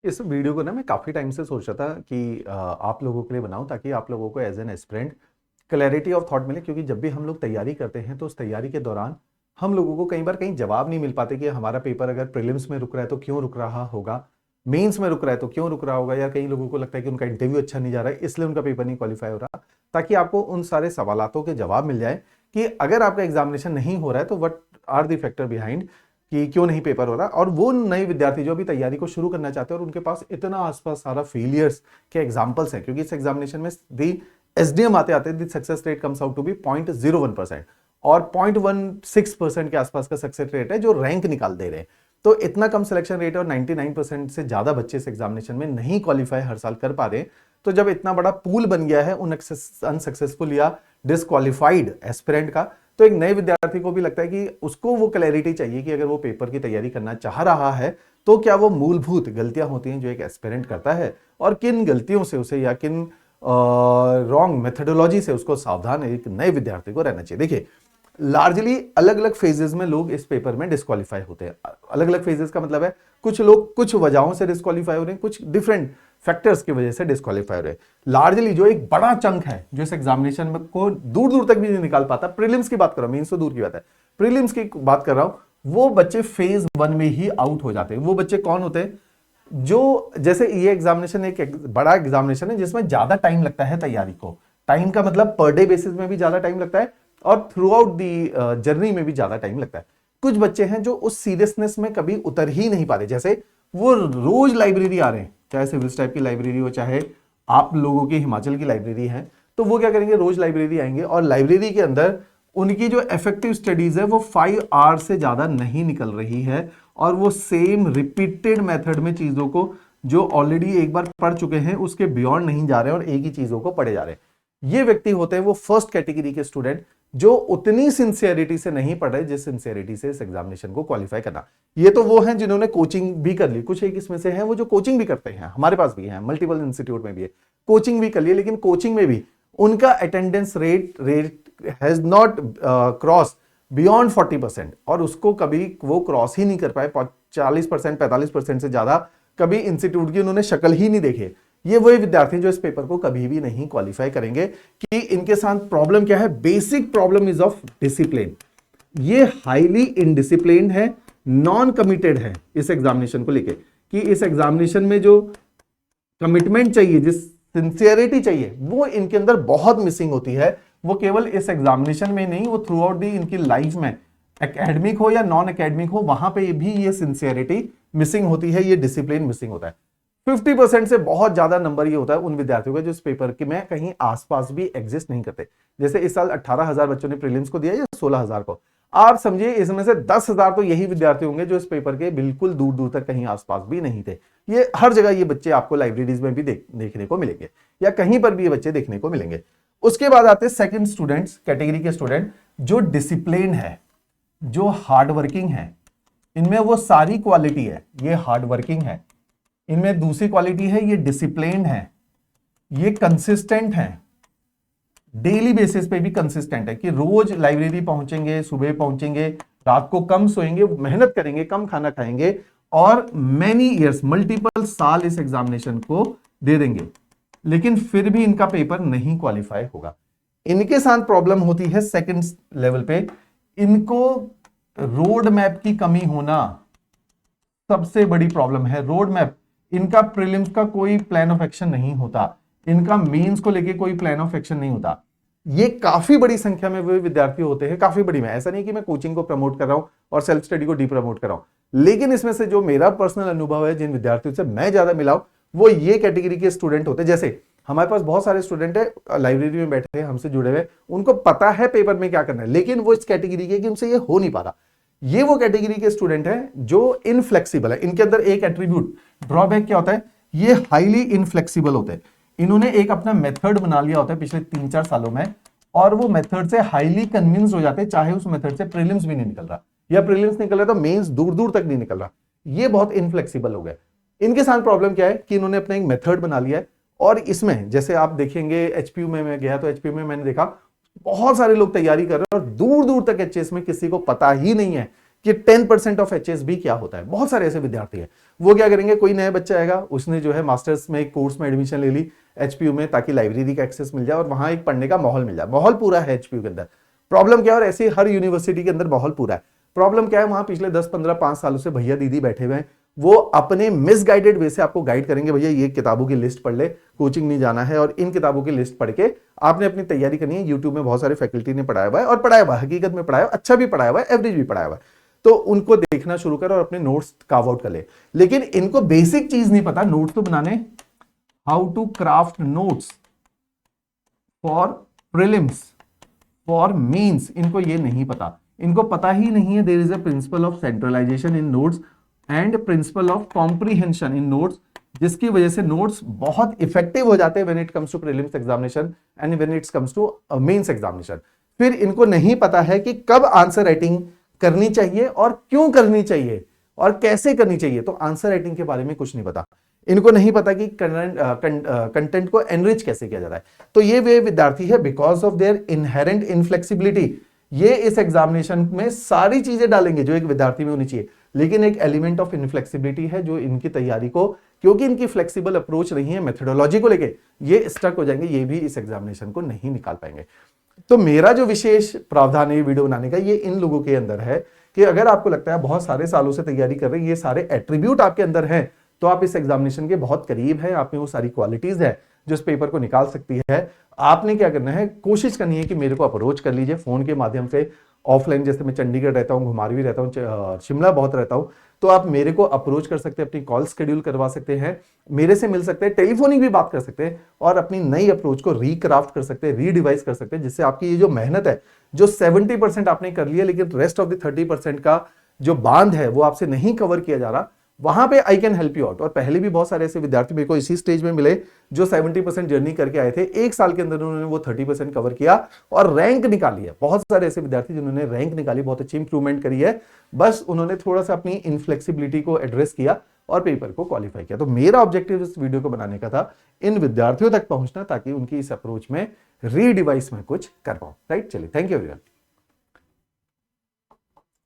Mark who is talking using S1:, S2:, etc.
S1: इस वीडियो को ना मैं काफ़ी टाइम से सोच रहा था कि आप लोगों के लिए बनाऊं ताकि आप लोगों को as an aspirant clarity of thought मिले, क्योंकि जब भी हम लोग तैयारी करते हैं तो उस तैयारी के दौरान हम लोगों को कई बार कहीं जवाब नहीं मिल पाते कि हमारा पेपर अगर प्रीलिम्स में रुक रहा है तो क्यों रुक रहा होगा, मेंस में रुक रहा है तो क्यों रुक रहा होगा, या कई लोगों को लगता है कि उनका इंटरव्यू अच्छा नहीं जा रहा है इसलिए उनका पेपर नहीं क्वालिफाई हो रहा। ताकि आपको उन सारे सवालों के जवाब मिल जाए कि अगर आपका एग्जामिनेशन नहीं हो रहा है तो what are the factor behind कि क्यों नहीं पेपर हो रहा। और वो नए विद्यार्थी जो अभी तैयारी को शुरू करना चाहते हैं और उनके पास इतना आसपास सारा फेलियर्स के एग्जांपल्स हैं, क्योंकि इस एग्जामिनेशन में दी एसडीएम आते आते the success rate comes out to be 0.01% और 0.16% के आसपास का सक्सेस रेट है जो रैंक निकाल दे रहे हैं। तो इतना कम सिलेक्शन रेट और 99% से ज्यादा बच्चे इस एग्जामिनेशन में नहीं क्वालिफाई हर साल कर पा रहे। तो जब इतना बड़ा पूल बन गया है उन अनसक्सेसफुल या डिसक्वालिफाइड एस्पिरेंट का, तो एक नए विद्यार्थी को भी लगता है कि उसको वो क्लैरिटी चाहिए कि अगर वो पेपर की तैयारी करना चाह रहा है तो क्या वो मूलभूत गलतियां होती हैं जो एक एस्पिरेंट करता है और किन गलतियों से उसे या किन रॉन्ग मेथोडोलॉजी से उसको सावधान एक नए विद्यार्थी को रहना चाहिए। देखिए, लार्जली अलग अलग फेजेस में लोग इस पेपर में डिस्क्वालीफाई होते हैं। अलग अलग फेजेस का मतलब है कुछ लोग कुछ वजहों से डिस्क्वालीफाई हो रहे हैं, कुछ डिफरेंट फैक्टर्स की वजह से डिस्क्वालीफाई हो रहे हैं। लार्जली जो एक बड़ा चंक है जो इस एग्जामिनेशन में को दूर दूर तक भी नहीं निकाल पाता, प्रीलिम्स की बात कर रहा हूं, मीन्स तो दूर की बात है, प्रीलिम्स की बात कर रहा हूं, वो बच्चे फेज 1 में ही आउट हो जाते हैं। वो बच्चे कौन होते हैं? जो जैसे ये एग्जामिनेशन एक बड़ा एग्जामिनेशन है जिसमें ज्यादा टाइम लगता है तैयारी को। टाइम का मतलब पर डे बेसिस में भी ज्यादा टाइम लगता है और थ्रू आउट दी जर्नी में भी ज्यादा टाइम लगता है। कुछ बच्चे हैं जो उस सीरियसनेस में कभी उतर ही नहीं पाते, जैसे वो रोज लाइब्रेरी आ रहे हैं, चाहे सिविल्स टाइप की लाइब्रेरी हो चाहे आप लोगों की हिमाचल की लाइब्रेरी है, तो वो क्या करेंगे, रोज लाइब्रेरी आएंगे और लाइब्रेरी के अंदर उनकी जो इफेक्टिव स्टडीज है वो 5 आवर्स से ज्यादा नहीं निकल रही है और वो सेम रिपीटेड मेथड में चीजों को जो ऑलरेडी एक बार पढ़ चुके हैं उसके बियॉन्ड नहीं जा रहे हैं और एक ही चीजों को पढ़े जा रहे हैं। ये व्यक्ति होते हैं वो फर्स्ट कैटेगरी के स्टूडेंट जो उतनी सिंसियरिटी से नहीं पढ़ रहे जिस सिंसियरिटी से इस एग्जामिनेशन को क्वालिफाई करना। ये तो वो हैं जिन्होंने कोचिंग भी कर ली, कुछ एक इसमें से हैं वो जो कोचिंग भी करते हैं, हमारे पास भी हैं, मल्टीपल इंस्टीट्यूट में भी है, कोचिंग भी कर ली, लेकिन कोचिंग में भी उनका attendance rate has not cross beyond 40% और उसको कभी वो क्रॉस ही नहीं कर पाए। 40% 45% से ज्यादा कभी इंस्टीट्यूट की उन्होंने शक्ल ही नहीं देखे। ये वही विद्यार्थी जो इस पेपर को कभी भी नहीं क्वालिफाई करेंगे। कि इनके साथ प्रॉब्लम क्या है? Basic problem is of discipline. ये हाईली इनडिसिप्लिन्ड है, नॉन कमिटेड है इस एग्जामिनेशन को लेके, कि इस एग्जामिनेशन में जो कमिटमेंट चाहिए, जिस सिंसियरिटी चाहिए, वो इनके अंदर बहुत मिसिंग होती है। वो केवल इस एग्जामिनेशन में नहीं, वो थ्रू आउट दी इनकी लाइफ में, एकेडमिक हो या नॉन एकेडमिक हो, वहां पे भी ये सिंसियरिटी मिसिंग होती है, ये डिसिप्लिन मिसिंग होता है। 50% से बहुत ज्यादा नंबर ये होता है उन विद्यार्थियों का जो इस पेपर के में कहीं आसपास भी एग्जिस्ट नहीं करते। जैसे इस साल 18,000 बच्चों ने प्रीलिम्स को दिया या 16,000 को, आप समझिए इसमें से 10,000 तो यही विद्यार्थी होंगे जो इस पेपर के बिल्कुल दूर दूर तक कहीं आसपास भी नहीं थे। ये हर जगह ये बच्चे आपको लाइब्रेरीज में भी देखने को मिलेंगे या कहीं पर भी ये बच्चे देखने को मिलेंगे। उसके बाद आते हैं सेकंड स्टूडेंट्स, कैटेगरी के स्टूडेंट जो डिसिप्लिन है, जो हार्ड वर्किंग है। इनमें वो सारी क्वालिटी है, ये हार्ड वर्किंग है, इनमें दूसरी क्वालिटी है ये डिसिप्लिन है, ये कंसिस्टेंट है, डेली बेसिस पे भी कंसिस्टेंट है कि रोज लाइब्रेरी पहुंचेंगे, सुबह पहुंचेंगे, रात को कम सोएंगे, मेहनत करेंगे, कम खाना खाएंगे और मैनी ईयर्स, मल्टीपल साल इस एग्जामिनेशन को दे देंगे, लेकिन फिर भी इनका पेपर नहीं क्वालिफाई होगा। इनके साथ प्रॉब्लम होती है सेकंड लेवल पे, इनको रोड मैप की कमी होना सबसे बड़ी प्रॉब्लम है। रोड मैप, इनका प्रीलिम्स का कोई प्लान ऑफ एक्शन नहीं होता, इनका मेंस को लेके कोई प्लान ऑफ एक्शन नहीं होता। ये काफी बड़ी संख्या में वे विद्यार्थी होते हैं, काफी बड़ी में, ऐसा नहीं कि मैं कोचिंग को प्रमोट कर रहा हूं और सेल्फ स्टडी को डी प्रमोट कर रहा हूं, लेकिन इसमें से जो मेरा पर्सनल अनुभव है, जिन विद्यार्थियों से मैं ज्यादा मिला हूं, वो ये कैटेगरी के स्टूडेंट होते हैं। जैसे हमारे पास बहुत सारे स्टूडेंट है लाइब्रेरी में बैठे हैं हमसे जुड़े हुए, उनको पता है पेपर में क्या करना है, लेकिन वो इस कैटेगरी के कि उनसे ये हो नहीं पा रहा। ये वो कैटेगरी के स्टूडेंट हैं जो इनफ्लेक्सिबल है। इनके अंदर एक एट्रीब्यूट, ड्रॉबैक क्या होता है, ये हाईली इनफ्लेक्सिबल होते हैं। इन्होंने एक अपना मेथड बना लिया होता है पिछले 3-4 सालों में और वो मेथड से हाईली कन्विंस हो जाते हैं, चाहे उस मेथड से प्रीलिम्स भी नहीं निकल रहा या प्रीलिम्स निकल रहा तो मेंस दूर दूर तक नहीं निकल रहा। ये बहुत इनफ्लेक्सिबल हो गए। इनके साथ प्रॉब्लम क्या है कि इन्होंने अपना एक मेथड बना लिया है और इसमें जैसे आप देखेंगे एचपीयू में मैं गया तो एचपीयू में मैंने देखा बहुत सारे लोग तैयारी कर रहे हैं और दूर दूर तक एचएस में किसी को पता ही नहीं है कि 10% ऑफ एचएस भी क्या होता है। बहुत सारे ऐसे विद्यार्थी हैं वो क्या करेंगे, कोई नया बच्चा आएगा, उसने जो है मास्टर्स में एक कोर्स में एडमिशन ले ली एचपीयू में, ताकि लाइब्रेरी का एक्सेस मिल जाए और वहां एक पढ़ने का माहौल मिल जाए। माहौल पूरा है एचपीयू के अंदर, प्रॉब्लम क्या है, और ऐसे हर यूनिवर्सिटी के अंदर माहौल पूरा है। प्रॉब्लम क्या है, वहां पिछले 10-15-5 सालों से भैया दीदी बैठे हुए हैं, वो अपने मिसगाइडेड वे से आपको गाइड करेंगे, भैया ये किताबों की लिस्ट पढ़ ले, कोचिंग नहीं जाना है, और इन किताबों की लिस्ट पढ़ के आपने अपनी तैयारी करनी है। यूट्यूब में बहुत सारे फैकल्टी ने पढ़ाया हुआ है, और पढ़ाया हुआ है, हकीकत में पढ़ाया हुआ, अच्छा भी पढ़ाया हुआ है, एवरेज भी पढ़ाया हुआ है, तो उनको देखना शुरू कर और अपने नोट्स कार्व आउट कर ले। लेकिन इनको बेसिक चीज नहीं पता नोट्स तो बनाने, how to craft notes for prelims, for mains, इनको ये नहीं पता, इनको पता ही नहीं है there is a principle of centralization in notes and principle of comprehension in notes, जिसकी वजह से नोट्स बहुत इफेक्टिव हो जाते हैं when it comes to prelims examination and when it comes to mains examination. फिर इनको नहीं पता है कि कब आंसर राइटिंग करनी चाहिए और क्यों करनी चाहिए और कैसे करनी चाहिए, तो आंसर राइटिंग के बारे में कुछ नहीं पता। इनको नहीं पता कि कंटेंट को एनरिच कैसे किया जाता है। तो ये वे विद्यार्थी है, because of their inherent inflexibility, ये इस एग्जामिनेशन में सारी चीजें डालेंगे जो एक विद्यार्थी में होनी चाहिए, लेकिन एक एलिमेंट ऑफ इनफ्लेक्सिबिलिटी है जो इनकी तैयारी को, क्योंकि इनकी फ्लेक्सिबल अप्रोच नहीं है मेथोडोलॉजी को लेके, ये स्टक हो जाएंगे, ये भी इस एग्जामिनेशन को नहीं निकाल पाएंगे। तो मेरा जो विशेष प्रावधान है वीडियो बनाने का, ये इन लोगों के अंदर है कि अगर आपको लगता है बहुत सारे सालों से तैयारी कर रहे हैं, ये सारे एट्रीब्यूट आपके अंदर हैं, तो आप इस एग्जामिनेशन के बहुत करीब हैं, आप में वो सारी क्वालिटीज है जो इस पेपर को निकाल सकती है। आपने क्या करना है, कोशिश करनी है कि मेरे को अप्रोच कर लीजिए फोन के माध्यम से, ऑफलाइन, जैसे मैं चंडीगढ़ रहता हूँ, घुमारवी रहता हूँ, शिमला बहुत रहता हूँ, तो आप मेरे को अप्रोच कर सकते हैं, अपनी कॉल शेड्यूल करवा सकते हैं, मेरे से मिल सकते हैं, टेलीफोनिक भी बात कर सकते हैं, और अपनी नई अप्रोच को रिक्राफ्ट कर सकते हैं, रीडिवाइज कर सकते हैं, जिससे आपकी ये जो मेहनत है, जो 70% आपने कर लिया, लेकिन रेस्ट ऑफ द 30% का जो बांध है वो आपसे नहीं कवर किया जा रहा, वहां पे I can help you out. और पहले भी बहुत सारे ऐसे विद्यार्थी मेरे को इसी स्टेज में मिले जो 70% जर्नी करके आए थे, एक साल के अंदर उन्होंने वो 30% कवर किया और रैंक निकाली है। बहुत सारे ऐसे विद्यार्थी जिन्होंने रैंक निकाली, बहुत अच्छी इंप्रूवमेंट करी है, बस उन्होंने थोड़ा सा अपनी इनफ्लेक्सिबिलिटी को एड्रेस किया और पेपर को क्वालिफाई किया। तो मेरा ऑब्जेक्टिव इस वीडियो को बनाने का था इन विद्यार्थियों तक पहुंचना, ताकि उनकी इस अप्रोच में रीडिवाइस में कुछ कर पाऊं। राइट, चलिए, थैंक यू एवरीवन।